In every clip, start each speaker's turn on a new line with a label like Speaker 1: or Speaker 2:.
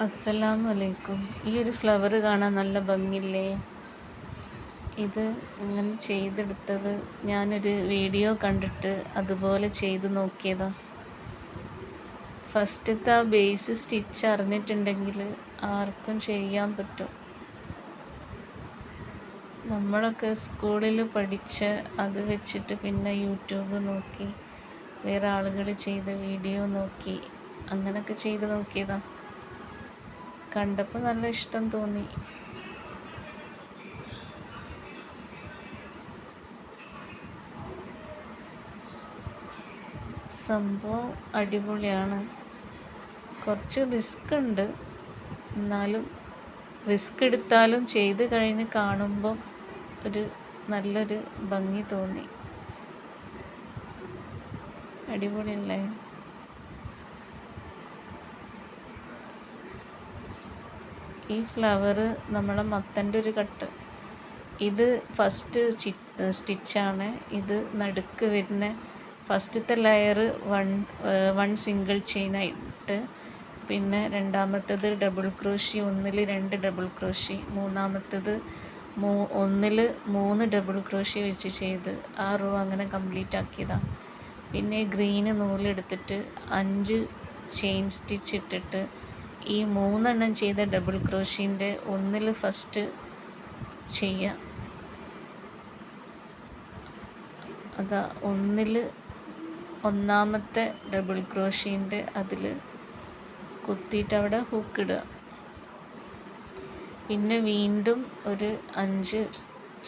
Speaker 1: അസ്സലാമു അലൈക്കും. ഈ ഒരു ഫ്ലവർ കാണാൻ നല്ല ഭംഗിയില്ലേ? ഇത് ഇങ്ങനെ ചെയ്തെടുത്തത് ഞാനൊരു വീഡിയോ കണ്ടിട്ട് അതുപോലെ ചെയ്തു നോക്കിയതാ. ഫസ്റ്റത്തെ ആ ബേസ് സ്റ്റിച്ച് അറിഞ്ഞിട്ടുണ്ടെങ്കിൽ ആർക്കും ചെയ്യാൻ പറ്റും. നമ്മളൊക്കെ സ്കൂളിൽ പഠിച്ച അത് വെച്ചിട്ട് പിന്നെ യൂട്യൂബ് നോക്കി വേറെ ആളുകൾ ചെയ്ത വീഡിയോ നോക്കി അങ്ങനെയൊക്കെ ചെയ്ത് നോക്കിയതാ. കണ്ടപ്പോൾ നല്ല ഇഷ്ടം തോന്നി. സംഭവം അടിപൊളിയാണ്. കുറച്ച് റിസ്ക് ഉണ്ട്, എന്നാലും റിസ്ക് എടുത്താലും ചെയ്ത് കഴിഞ്ഞ് കാണുമ്പോൾ ഒരു നല്ലൊരു ഭംഗി തോന്നി. അടിപൊളിയല്ലേ? ഈ ഫ്ലവർ നമ്മളെ മത്തൻ്റെ ഒരു കട്ട്. ഇത് ഫസ്റ്റ് സ്റ്റിച്ചാണ്. ഇത് നടുക്ക് വരുന്ന ഫസ്റ്റത്തെ ലെയർ വൺ സിംഗിൾ ചെയിനായിട്ട്, പിന്നെ രണ്ടാമത്തേത് ഡബിൾ ക്രോഷി, ഒന്നിൽ 2 ഡബിൾ ക്രോഷി, മൂന്നാമത്തേത് ഒന്നിൽ 3 ഡബിൾ ക്രോഷി വെച്ച് ചെയ്ത് ആ റോ അങ്ങനെ കംപ്ലീറ്റ് ആക്കിയതാണ്. പിന്നെ ഗ്രീന് നൂലെടുത്തിട്ട് 5 ചെയിൻ സ്റ്റിച്ച് ഇട്ടിട്ട് ഈ 3 ചെയ്ത ഡബിൾ ക്രോഷിൻ്റെ ഒന്നിൽ ഫസ്റ്റ് ചെയ്യാം. അതാ ഒന്നാമത്തെ ഡബിൾ ക്രോഷിൻ്റെ അതിൽ കുത്തിയിട്ട് അവിടെ ഹൂക്കിടുക. പിന്നെ വീണ്ടും ഒരു 5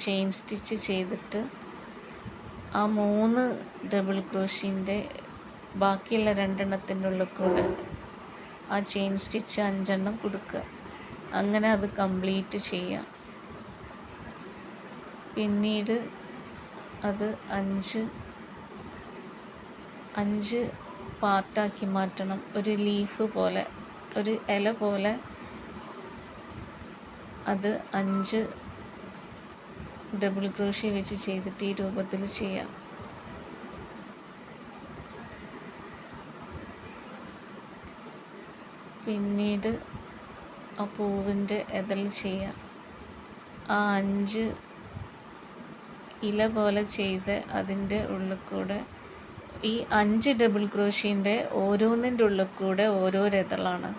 Speaker 1: ചെയിൻ സ്റ്റിച്ച് ചെയ്തിട്ട് ആ 3 ഡബിൾ ക്രോഷിൻ്റെ ബാക്കിയുള്ള 2 ഉള്ളിൽ കൂടെ ആ ചെയിൻ സ്റ്റിച്ച് 5 കൊടുക്കുക. അങ്ങനെ അത് കംപ്ലീറ്റ് ചെയ്യാം. പിന്നീട് അത് 5 പാർട്ടാക്കി മാറ്റണം. ഒരു ലീഫ് പോലെ, ഒരു ഇല പോലെ അത് 5 ഡബിൾ ക്രോഷി വെച്ച് ചെയ്തിട്ട് ഈ രൂപത്തിൽ ചെയ്യാം. പിന്നീട് ആ പൂവിൻ്റെ ഇതൾ ചെയ്യാം. ആ 5 ഇല പോലെ ചെയ്ത് അതിൻ്റെ ഉള്ളിൽ കൂടെ ഈ 5 ഡബിൾ ക്രോഷിൻ്റെ ഓരോന്നിൻ്റെ ഉള്ളിൽ കൂടെ ഓരോരോ ഇതളാണ്.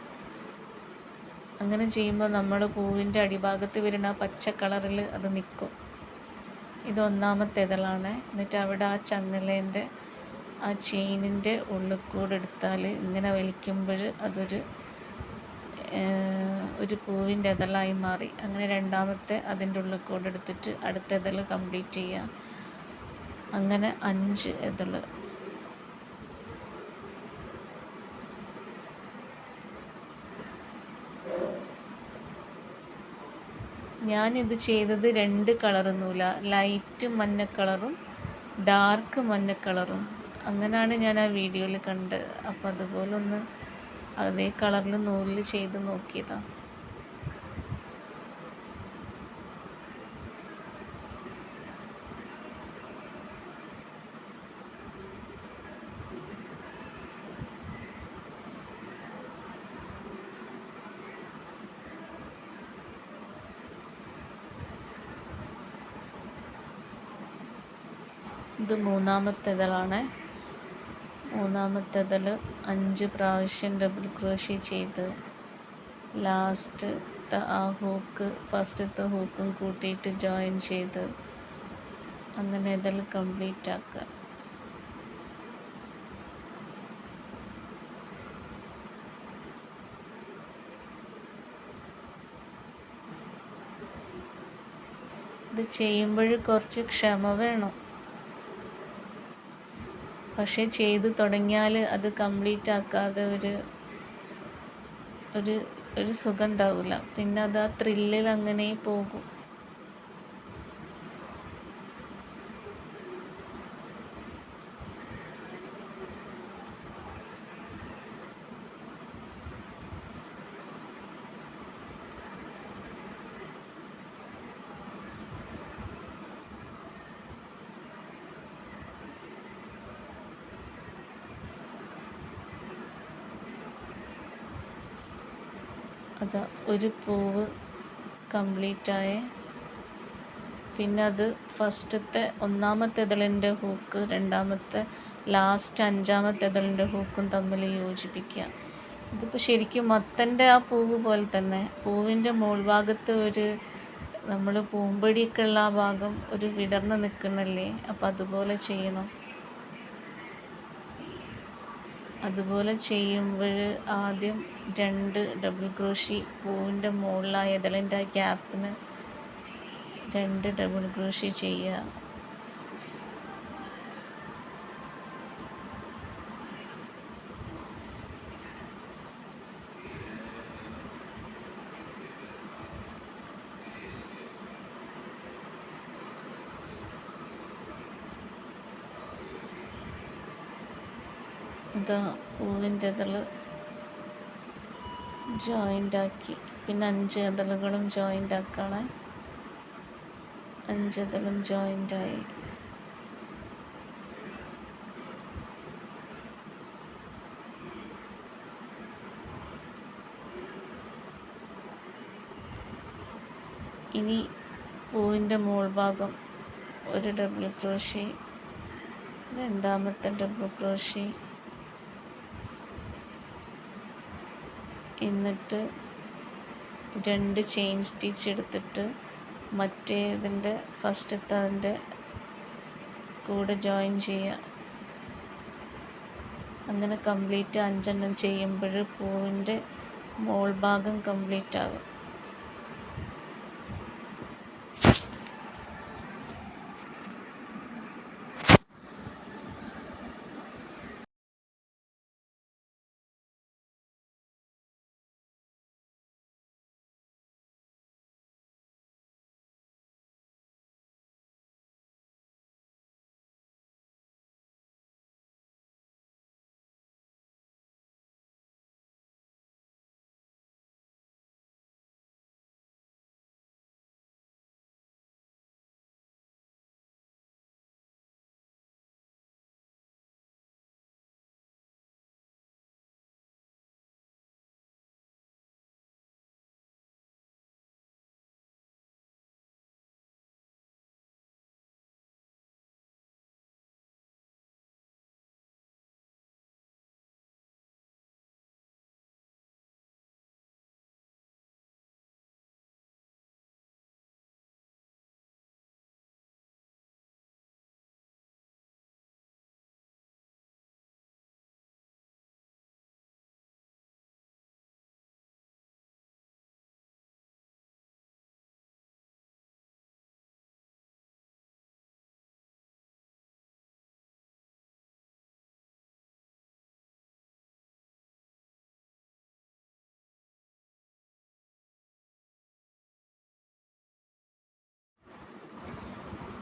Speaker 1: അങ്ങനെ ചെയ്യുമ്പോൾ നമ്മൾ പൂവിൻ്റെ അടിഭാഗത്ത് വരുന്ന ആ പച്ച കളറിൽ അത് നിൽക്കും. ഇത് ഒന്നാമത്തെ ഇതളാണ്. എന്നിട്ട് അവിടെ ആ ചങ്ങലേൻ്റെ ആ ചെയിനിൻ്റെ ഉള്ളിൽ കൂടെ എടുത്താൽ ഇങ്ങനെ വലിക്കുമ്പോൾ അതൊരു പൂവിൻ്റെ ഇതളായി മാറി. അങ്ങനെ രണ്ടാമത്തെ അതിൻ്റെ ഉള്ളിൽ കൂടെ എടുത്തിട്ട് അടുത്ത ഇതൾ കംപ്ലീറ്റ് ചെയ്യുക. അങ്ങനെ 5 ഇതൾ. ഞാനിത് ചെയ്തത് 2 കളർ നൂല, ലൈറ്റ് മഞ്ഞ കളറും ഡാർക്ക് മഞ്ഞ കളറും. അങ്ങനെയാണ് ഞാൻ ആ വീഡിയോയിൽ കണ്ടത്. അപ്പോൾ അതുപോലെ ഒന്ന് അതേ കളറിൽ നൂലിൽ ചെയ്ത് നോക്കിയതാണ്. ഇത് മൂന്നാമത്തെ ഇതളാണ്. മൂന്നാമത്തെ ഇതൾ 5 പ്രാവശ്യം ഡബിൾ ക്രോഷി ചെയ്ത് ലാസ്റ്റത്തെ ആ ഹൂക്ക് ഫസ്റ്റത്തെ ഹൂക്കും കൂട്ടിയിട്ട് ജോയിൻ ചെയ്ത് അങ്ങനെ ഇതൾ കംപ്ലീറ്റ് ആക്കുക. ഇത് ചെയ്യുമ്പോൾ കുറച്ച് ക്ഷമ വേണം. പക്ഷേ ചെയ്ത് തുടങ്ങിയാൽ അത് കംപ്ലീറ്റ് ആക്കാതെ ഒരു സുഖം ഉണ്ടാവില്ല. പിന്നെ അത് ആ ത്രില്ലിൽ അങ്ങനെ പോകും. അതാ ഒരു പൂവ് കംപ്ലീറ്റായേ. പിന്നെ അത് ഫസ്റ്റത്തെ ഒന്നാമത്തെ ഇതളിൻ്റെ ഹൂക്ക് രണ്ടാമത്തെ ലാസ്റ്റ് അഞ്ചാമത്തെ ഇതളിൻ്റെ ഹൂക്കും തമ്മിൽ യോജിപ്പിക്കുക. ഇതിപ്പോൾ ശരിക്കും മത്തൻ്റെ ആ പൂവ് പോലെ തന്നെ പൂവിൻ്റെ മോൾഭാഗത്ത് ഒരു നമ്മൾ പൂമ്പൊടിയൊക്കെ ഉള്ള ആ ഭാഗം ഒരു വിടർന്ന് നിൽക്കണല്ലേ, അപ്പോൾ അതുപോലെ ചെയ്യണം. അതുപോലെ ചെയ്യുമ്പോൾ ആദ്യം 2 ഡബിൾ ക്രോഷി പൂവിൻ്റെ മുകളിലായ ഇതളിൻ്റെ ആ ഗ്യാപ്പിന് 2 ഡബിൾ ക്രോഷി ചെയ്യുക. ഇതാ പൂവിൻ്റെ ഇതൾ ജോയിൻ്റാക്കി. പിന്നെ 5 ഇതളുകളും ജോയിൻ്റാക്കാണ്. 5 ഇതളും ജോയിൻ്റായി. ഇനി പൂവിൻ്റെ മുകൾഭാഗം ഒരു ഡബിൾ ക്രോഷി, രണ്ടാമത്തെ ഡബിൾ ക്രോഷി, എന്നിട്ട് 2 ചെയിൻ സ്റ്റിച്ച് എടുത്തിട്ട് മറ്റേതിൻ്റെ ഫസ്റ്റത്തെ അതിൻ്റെ കൂടെ ജോയിൻ ചെയ്യുക. അങ്ങനെ കംപ്ലീറ്റ് 5 എണ്ണം ചെയ്യുമ്പോൾ പൂവിൻ്റെ മോൾ ഭാഗം കംപ്ലീറ്റ് ആകും.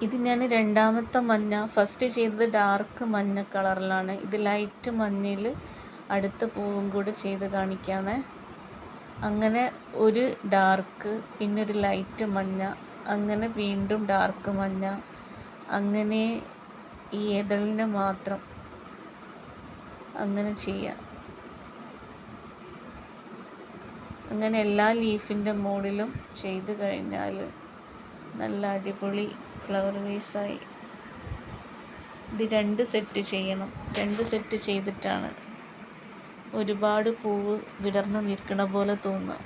Speaker 1: ഇത് ഞാൻ രണ്ടാമത്തെ മഞ്ഞ, ഫസ്റ്റ് ചെയ്തത് ഡാർക്ക് മഞ്ഞ കളറിലാണ്. ഇത് ലൈറ്റ് മഞ്ഞയിൽ അടുത്ത പൂവും കൂടെ ചെയ്ത് കാണിക്കുകയാണ്. അങ്ങനെ ഒരു ഡാർക്ക്, പിന്നെ ഒരു ലൈറ്റ് മഞ്ഞ, അങ്ങനെ വീണ്ടും ഡാർക്ക് മഞ്ഞ, അങ്ങനെ ഈ ഇതളിനെ മാത്രം അങ്ങനെ ചെയ്യാം. അങ്ങനെ എല്ലാ ലീഫിൻ്റെ മുകളിലും ചെയ്ത് കഴിഞ്ഞാൽ നല്ല അടിപൊളി ഫ്ലവർ വേസായി. ഇത് 2 സെറ്റ് ചെയ്യണം. 2 സെറ്റ് ചെയ്തിട്ടാണ് ഒരുപാട് പൂവ് വിടർന്ന് നിൽക്കണ പോലെ തോന്നുക.